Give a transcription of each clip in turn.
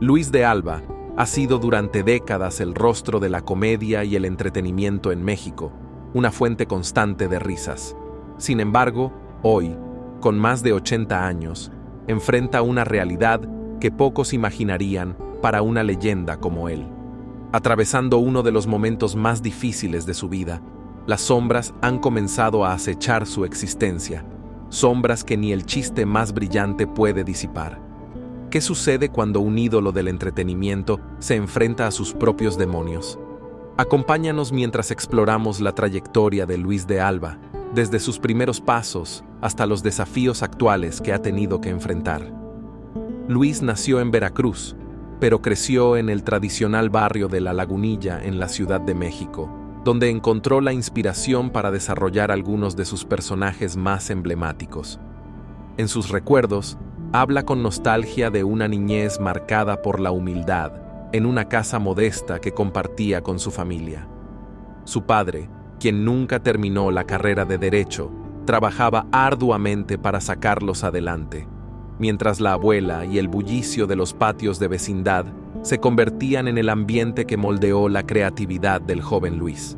Luis de Alba ha sido durante décadas el rostro de la comedia y el entretenimiento en México, una fuente constante de risas. Sin embargo, hoy, con más de 80 años, enfrenta una realidad que pocos imaginarían para una leyenda como él. Atravesando uno de los momentos más difíciles de su vida, las sombras han comenzado a acechar su existencia, sombras que ni el chiste más brillante puede disipar. ¿Qué sucede cuando un ídolo del entretenimiento se enfrenta a sus propios demonios? Acompáñanos mientras exploramos la trayectoria de Luis de Alba, desde sus primeros pasos hasta los desafíos actuales que ha tenido que enfrentar. Luis nació en Veracruz, pero creció en el tradicional barrio de La Lagunilla en la Ciudad de México, donde encontró la inspiración para desarrollar algunos de sus personajes más emblemáticos. En sus recuerdos, habla con nostalgia de una niñez marcada por la humildad, en una casa modesta que compartía con su familia. Su padre, quien nunca terminó la carrera de Derecho, trabajaba arduamente para sacarlos adelante, mientras la abuela y el bullicio de los patios de vecindad se convertían en el ambiente que moldeó la creatividad del joven Luis.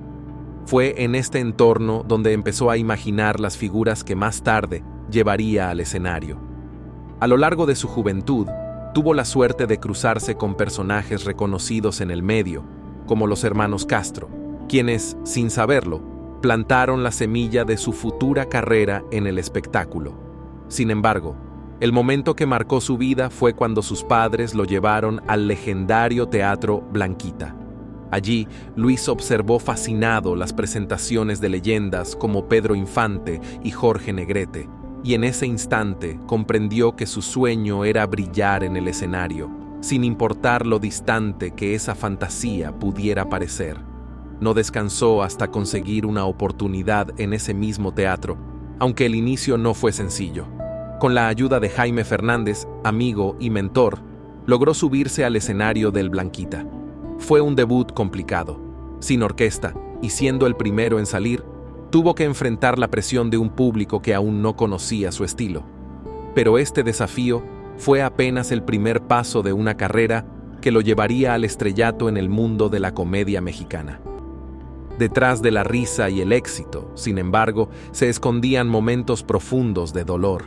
Fue en este entorno donde empezó a imaginar las figuras que más tarde llevaría al escenario. A lo largo de su juventud, tuvo la suerte de cruzarse con personajes reconocidos en el medio, como los hermanos Castro, quienes, sin saberlo, plantaron la semilla de su futura carrera en el espectáculo. Sin embargo, el momento que marcó su vida fue cuando sus padres lo llevaron al legendario Teatro Blanquita. Allí, Luis observó fascinado las presentaciones de leyendas como Pedro Infante y Jorge Negrete, y en ese instante comprendió que su sueño era brillar en el escenario, sin importar lo distante que esa fantasía pudiera parecer. No descansó hasta conseguir una oportunidad en ese mismo teatro, aunque el inicio no fue sencillo. Con la ayuda de Jaime Fernández, amigo y mentor, logró subirse al escenario del Blanquita. Fue un debut complicado. Sin orquesta, y siendo el primero en salir, tuvo que enfrentar la presión de un público que aún no conocía su estilo. Pero este desafío fue apenas el primer paso de una carrera que lo llevaría al estrellato en el mundo de la comedia mexicana. Detrás de la risa y el éxito, sin embargo, se escondían momentos profundos de dolor.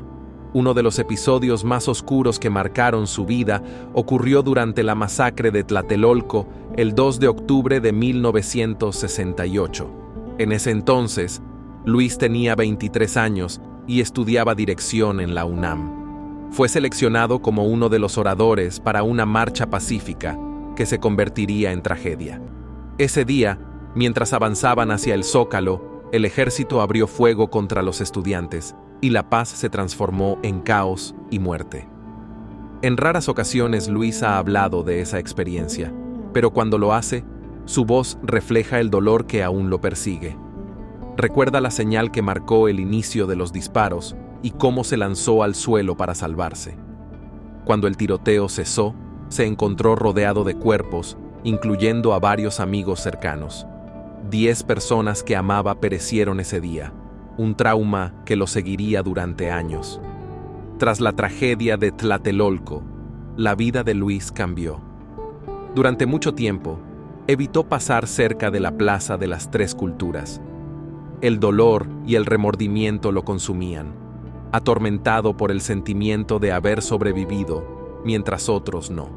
Uno de los episodios más oscuros que marcaron su vida ocurrió durante la masacre de Tlatelolco el 2 de octubre de 1968. En ese entonces, Luis tenía 23 años y estudiaba dirección en la UNAM. Fue seleccionado como uno de los oradores para una marcha pacífica que se convertiría en tragedia. Ese día, mientras avanzaban hacia el Zócalo, el ejército abrió fuego contra los estudiantes, y la paz se transformó en caos y muerte. En raras ocasiones Luis ha hablado de esa experiencia, pero cuando lo hace, su voz refleja el dolor que aún lo persigue. Recuerda la señal que marcó el inicio de los disparos y cómo se lanzó al suelo para salvarse. Cuando el tiroteo cesó, se encontró rodeado de cuerpos, incluyendo a varios amigos cercanos. 10 personas que amaba perecieron ese día, un trauma que lo seguiría durante años. Tras la tragedia de Tlatelolco, la vida de Luis cambió. Durante mucho tiempo, evitó pasar cerca de la Plaza de las Tres Culturas. El dolor y el remordimiento lo consumían, atormentado por el sentimiento de haber sobrevivido, mientras otros no.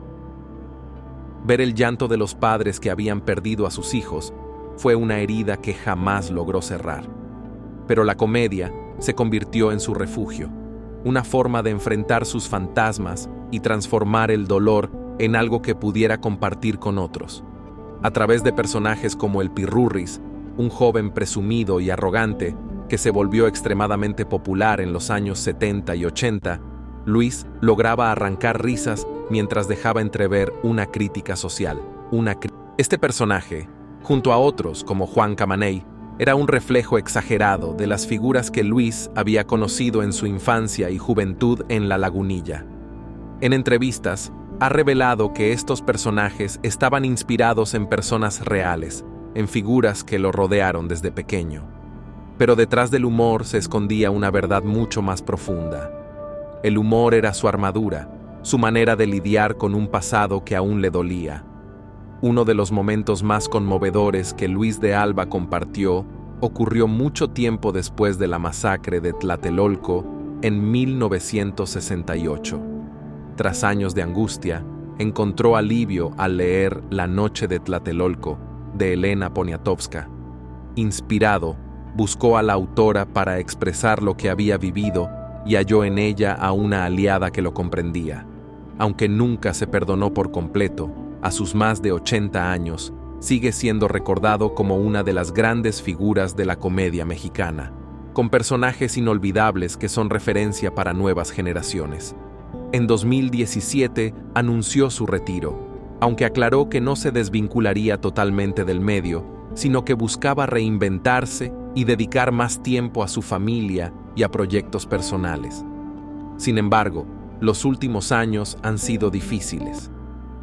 Ver el llanto de los padres que habían perdido a sus hijos fue una herida que jamás logró cerrar. Pero la comedia se convirtió en su refugio, una forma de enfrentar sus fantasmas y transformar el dolor en algo que pudiera compartir con otros. A través de personajes como el Pirurris, un joven presumido y arrogante que se volvió extremadamente popular en los años 70 y 80, Luis lograba arrancar risas mientras dejaba entrever una crítica social. Este personaje, junto a otros como Juan Camaney, era un reflejo exagerado de las figuras que Luis había conocido en su infancia y juventud en La Lagunilla. En entrevistas, ha revelado que estos personajes estaban inspirados en personas reales, en figuras que lo rodearon desde pequeño. Pero detrás del humor se escondía una verdad mucho más profunda. El humor era su armadura, su manera de lidiar con un pasado que aún le dolía. Uno de los momentos más conmovedores que Luis de Alba compartió ocurrió mucho tiempo después de la masacre de Tlatelolco en 1968. Tras años de angustia, encontró alivio al leer La noche de Tlatelolco, de Elena Poniatowska. Inspirado, buscó a la autora para expresar lo que había vivido y halló en ella a una aliada que lo comprendía. Aunque nunca se perdonó por completo, a sus más de 80 años, sigue siendo recordado como una de las grandes figuras de la comedia mexicana, con personajes inolvidables que son referencia para nuevas generaciones. En 2017 anunció su retiro, aunque aclaró que no se desvincularía totalmente del medio, sino que buscaba reinventarse y dedicar más tiempo a su familia y a proyectos personales. Sin embargo, los últimos años han sido difíciles.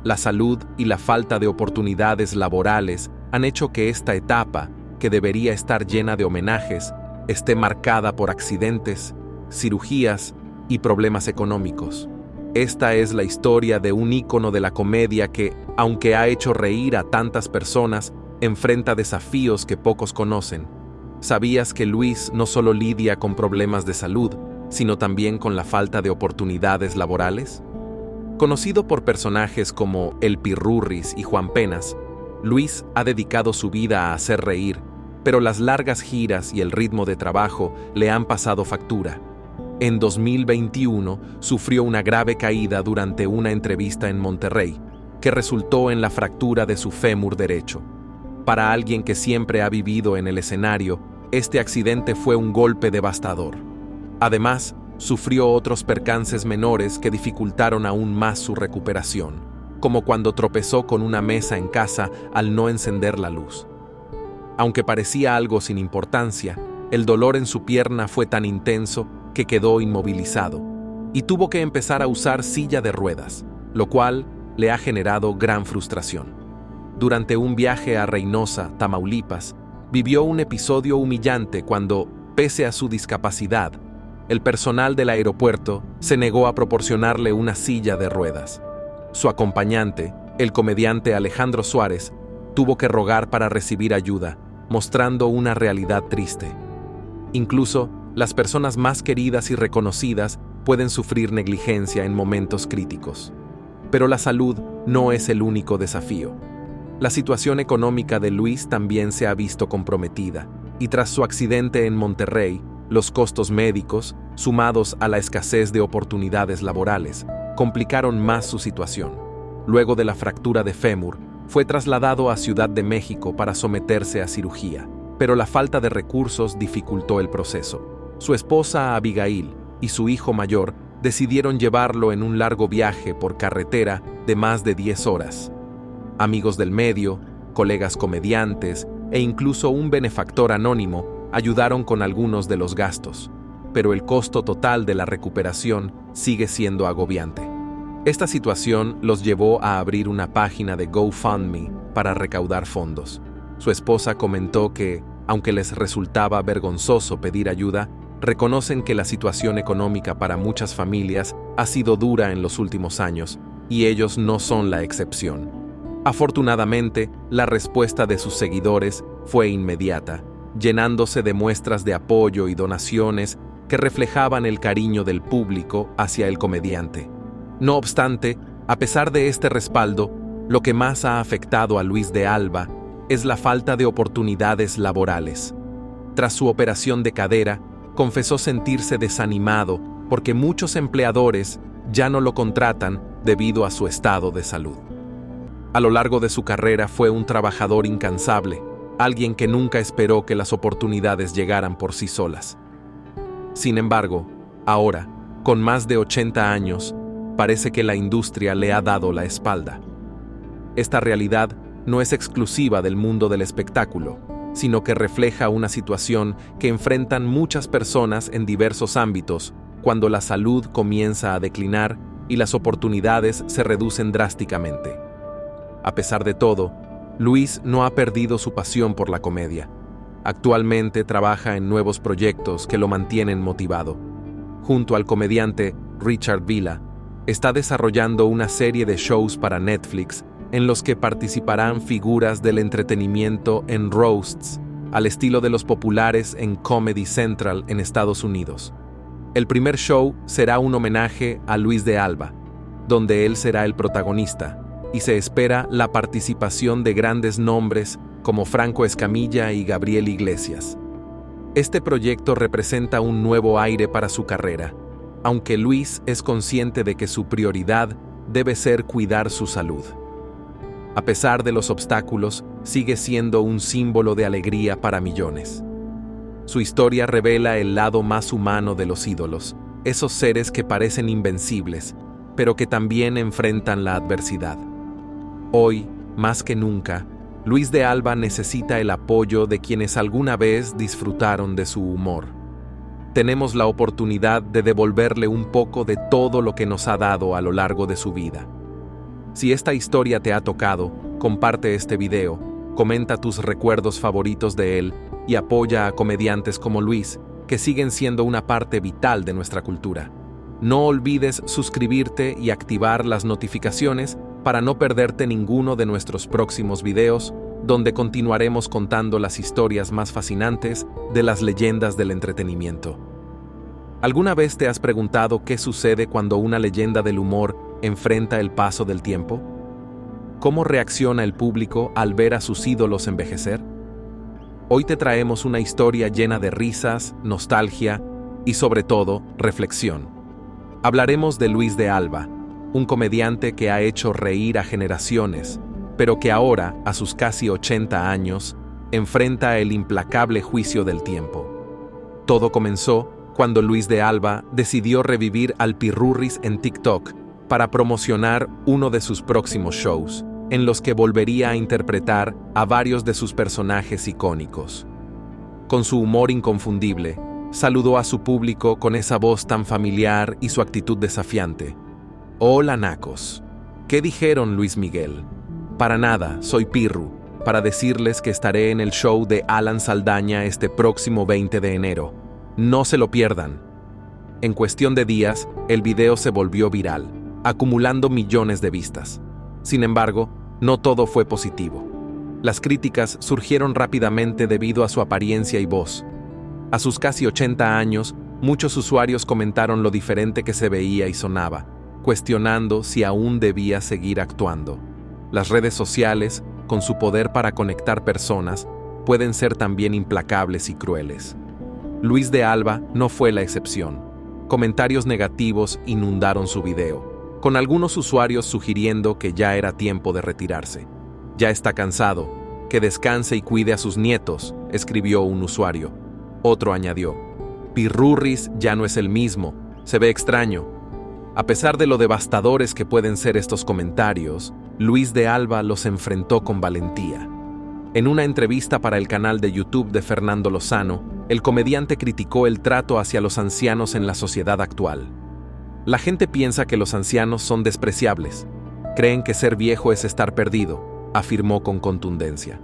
La salud y la falta de oportunidades laborales han hecho que esta etapa, que debería estar llena de homenajes, esté marcada por accidentes, cirugías y problemas económicos. Esta es la historia de un ícono de la comedia que, aunque ha hecho reír a tantas personas, enfrenta desafíos que pocos conocen. ¿Sabías que Luis no solo lidia con problemas de salud, sino también con la falta de oportunidades laborales? Conocido por personajes como El Pirurris y Juan Penas, Luis ha dedicado su vida a hacer reír, pero las largas giras y el ritmo de trabajo le han pasado factura. En 2021 sufrió una grave caída durante una entrevista en Monterrey, que resultó en la fractura de su fémur derecho. Para alguien que siempre ha vivido en el escenario, este accidente fue un golpe devastador. Además, sufrió otros percances menores que dificultaron aún más su recuperación, como cuando tropezó con una mesa en casa al no encender la luz. Aunque parecía algo sin importancia, el dolor en su pierna fue tan intenso que quedó inmovilizado y tuvo que empezar a usar silla de ruedas, lo cual le ha generado gran frustración. Durante un viaje a Reynosa, Tamaulipas, vivió un episodio humillante cuando, pese a su discapacidad, el personal del aeropuerto se negó a proporcionarle una silla de ruedas. Su acompañante, el comediante Alejandro Suárez, tuvo que rogar para recibir ayuda, mostrando una realidad triste. Incluso, las personas más queridas y reconocidas pueden sufrir negligencia en momentos críticos. Pero la salud no es el único desafío. La situación económica de Luis también se ha visto comprometida, y tras su accidente en Monterrey, los costos médicos, sumados a la escasez de oportunidades laborales, complicaron más su situación. Luego de la fractura de fémur, fue trasladado a Ciudad de México para someterse a cirugía, pero la falta de recursos dificultó el proceso. Su esposa Abigail y su hijo mayor decidieron llevarlo en un largo viaje por carretera de más de 10 horas. Amigos del medio, colegas comediantes e incluso un benefactor anónimo ayudaron con algunos de los gastos, pero el costo total de la recuperación sigue siendo agobiante. Esta situación los llevó a abrir una página de GoFundMe para recaudar fondos. Su esposa comentó que, aunque les resultaba vergonzoso pedir ayuda, reconocen que la situación económica para muchas familias ha sido dura en los últimos años, y ellos no son la excepción. Afortunadamente, la respuesta de sus seguidores fue inmediata, llenándose de muestras de apoyo y donaciones que reflejaban el cariño del público hacia el comediante. No obstante, a pesar de este respaldo, lo que más ha afectado a Luis de Alba es la falta de oportunidades laborales. Tras su operación de cadera, confesó sentirse desanimado porque muchos empleadores ya no lo contratan debido a su estado de salud. A lo largo de su carrera fue un trabajador incansable, alguien que nunca esperó que las oportunidades llegaran por sí solas. Sin embargo, ahora, con más de 80 años, parece que la industria le ha dado la espalda. Esta realidad no es exclusiva del mundo del espectáculo, sino que refleja una situación que enfrentan muchas personas en diversos ámbitos cuando la salud comienza a declinar y las oportunidades se reducen drásticamente. A pesar de todo, Luis no ha perdido su pasión por la comedia. Actualmente trabaja en nuevos proyectos que lo mantienen motivado. Junto al comediante Richard Vila, está desarrollando una serie de shows para Netflix en los que participarán figuras del entretenimiento en roasts, al estilo de los populares en Comedy Central en Estados Unidos. El primer show será un homenaje a Luis de Alba, donde él será el protagonista, y se espera la participación de grandes nombres como Franco Escamilla y Gabriel Iglesias. Este proyecto representa un nuevo aire para su carrera, aunque Luis es consciente de que su prioridad debe ser cuidar su salud. A pesar de los obstáculos, sigue siendo un símbolo de alegría para millones. Su historia revela el lado más humano de los ídolos, esos seres que parecen invencibles, pero que también enfrentan la adversidad. Hoy, más que nunca, Luis de Alba necesita el apoyo de quienes alguna vez disfrutaron de su humor. Tenemos la oportunidad de devolverle un poco de todo lo que nos ha dado a lo largo de su vida. Si esta historia te ha tocado, comparte este video, comenta tus recuerdos favoritos de él y apoya a comediantes como Luis, que siguen siendo una parte vital de nuestra cultura. No olvides suscribirte y activar las notificaciones para no perderte ninguno de nuestros próximos videos, donde continuaremos contando las historias más fascinantes de las leyendas del entretenimiento. ¿Alguna vez te has preguntado qué sucede cuando una leyenda del humor enfrenta el paso del tiempo? ¿Cómo reacciona el público al ver a sus ídolos envejecer? Hoy te traemos una historia llena de risas, nostalgia y, sobre todo, reflexión. Hablaremos de Luis de Alba, un comediante que ha hecho reír a generaciones, pero que ahora, a sus casi 80 años, enfrenta el implacable juicio del tiempo. Todo comenzó cuando Luis de Alba decidió revivir al Pirurris en TikTok para promocionar uno de sus próximos shows, en los que volvería a interpretar a varios de sus personajes icónicos. Con su humor inconfundible, saludó a su público con esa voz tan familiar y su actitud desafiante. «Hola, nacos. ¿Qué dijeron, Luis Miguel? Para nada, soy Pirru, para decirles que estaré en el show de Alan Saldaña este próximo 20 de enero. No se lo pierdan». En cuestión de días, el video se volvió viral, acumulando millones de vistas. Sin embargo, no todo fue positivo. Las críticas surgieron rápidamente debido a su apariencia y voz. A sus casi 80 años, muchos usuarios comentaron lo diferente que se veía y sonaba, cuestionando si aún debía seguir actuando. Las redes sociales, con su poder para conectar personas, pueden ser también implacables y crueles. Luis de Alba no fue la excepción. Comentarios negativos inundaron su video, con algunos usuarios sugiriendo que ya era tiempo de retirarse. «Ya está cansado, que descanse y cuide a sus nietos», escribió un usuario. Otro añadió: «Pirurris ya no es el mismo, se ve extraño». A pesar de lo devastadores que pueden ser estos comentarios, Luis de Alba los enfrentó con valentía. En una entrevista para el canal de YouTube de Fernando Lozano, el comediante criticó el trato hacia los ancianos en la sociedad actual. «La gente piensa que los ancianos son despreciables. Creen que ser viejo es estar perdido», afirmó con contundencia.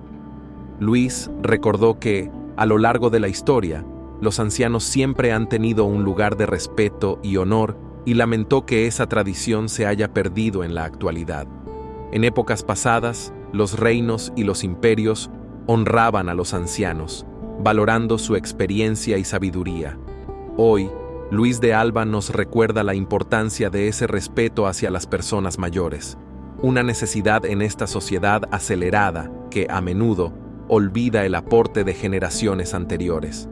Luis recordó que, a lo largo de la historia, los ancianos siempre han tenido un lugar de respeto y honor, y lamentó que esa tradición se haya perdido en la actualidad. En épocas pasadas, los reinos y los imperios honraban a los ancianos, valorando su experiencia y sabiduría. Hoy, Luis de Alba nos recuerda la importancia de ese respeto hacia las personas mayores, una necesidad en esta sociedad acelerada que, a menudo, olvida el aporte de generaciones anteriores.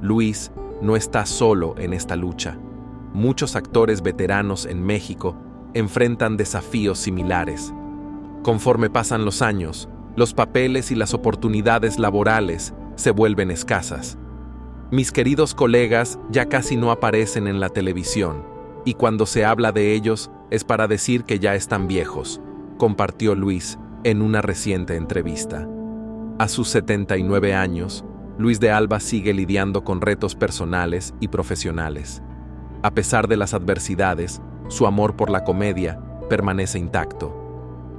Luis no está solo en esta lucha. Muchos actores veteranos en México enfrentan desafíos similares. Conforme pasan los años, los papeles y las oportunidades laborales se vuelven escasas. Mis queridos colegas ya casi no aparecen en la televisión, y cuando se habla de ellos es para decir que ya están viejos, compartió Luis en una reciente entrevista. A sus 79 años, Luis de Alba sigue lidiando con retos personales y profesionales. A pesar de las adversidades, su amor por la comedia permanece intacto.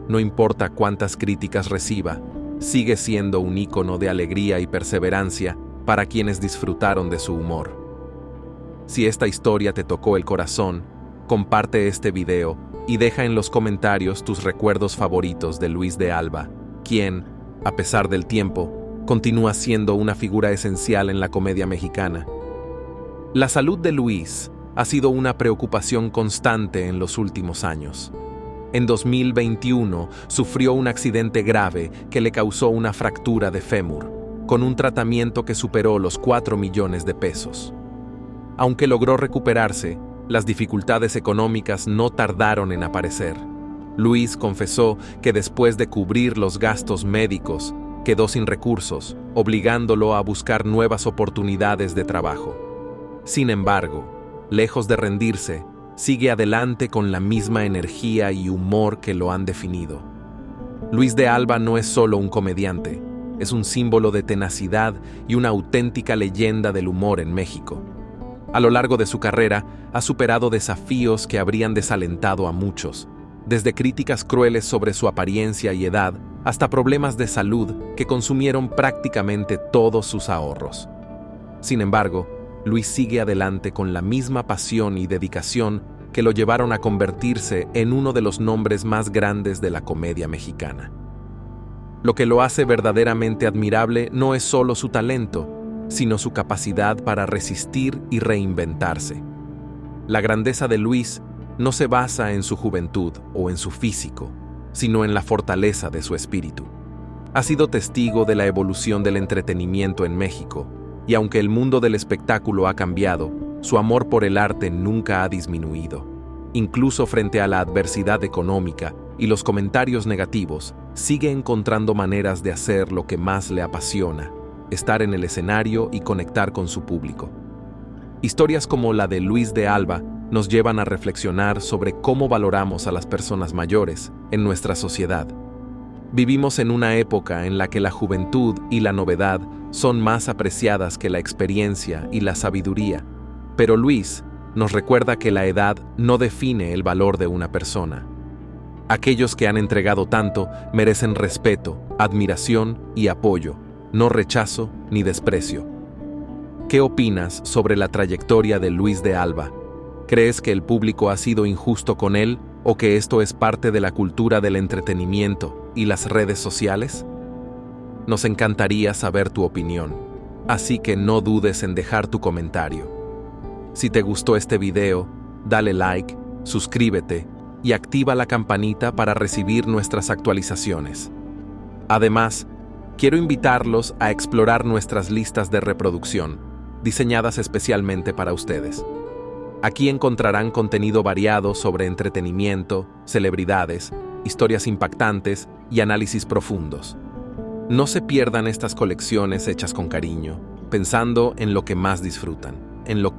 No importa cuántas críticas reciba, sigue siendo un ícono de alegría y perseverancia para quienes disfrutaron de su humor. Si esta historia te tocó el corazón, Comparte este video y deja en los comentarios tus recuerdos favoritos de Luis de Alba, quien, a pesar del tiempo, continúa siendo una figura esencial en la comedia mexicana. La salud de Luis ha sido una preocupación constante en los últimos años. En 2021 sufrió un accidente grave que le causó una fractura de fémur, con un tratamiento que superó los 4 millones de pesos. Aunque logró recuperarse, las dificultades económicas no tardaron en aparecer. Luis confesó que después de cubrir los gastos médicos, quedó sin recursos, obligándolo a buscar nuevas oportunidades de trabajo. Sin embargo, lejos de rendirse, sigue adelante con la misma energía y humor que lo han definido. Luis de Alba no es solo un comediante, es un símbolo de tenacidad y una auténtica leyenda del humor en México. A lo largo de su carrera, ha superado desafíos que habrían desalentado a muchos, desde críticas crueles sobre su apariencia y edad hasta problemas de salud que consumieron prácticamente todos sus ahorros. Sin embargo, Luis sigue adelante con la misma pasión y dedicación que lo llevaron a convertirse en uno de los nombres más grandes de la comedia mexicana. Lo que lo hace verdaderamente admirable no es solo su talento, sino su capacidad para resistir y reinventarse. La grandeza de Luis no se basa en su juventud o en su físico, sino en la fortaleza de su espíritu. Ha sido testigo de la evolución del entretenimiento en México, y aunque el mundo del espectáculo ha cambiado, su amor por el arte nunca ha disminuido. Incluso frente a la adversidad económica y los comentarios negativos, sigue encontrando maneras de hacer lo que más le apasiona: estar en el escenario y conectar con su público. Historias como la de Luis de Alba nos llevan a reflexionar sobre cómo valoramos a las personas mayores en nuestra sociedad. Vivimos en una época en la que la juventud y la novedad son más apreciadas que la experiencia y la sabiduría, pero Luis nos recuerda que la edad no define el valor de una persona. Aquellos que han entregado tanto merecen respeto, admiración y apoyo, no rechazo ni desprecio. ¿Qué opinas sobre la trayectoria de Luis de Alba? ¿Crees que el público ha sido injusto con él o que esto es parte de la cultura del entretenimiento y las redes sociales? Nos encantaría saber tu opinión, así que no dudes en dejar tu comentario. Si te gustó este video, dale like, suscríbete y activa la campanita para recibir nuestras actualizaciones. Además, quiero invitarlos a explorar nuestras listas de reproducción, diseñadas especialmente para ustedes. Aquí encontrarán contenido variado sobre entretenimiento, celebridades, historias impactantes y análisis profundos. No se pierdan estas colecciones hechas con cariño, pensando en lo que más disfrutan, en lo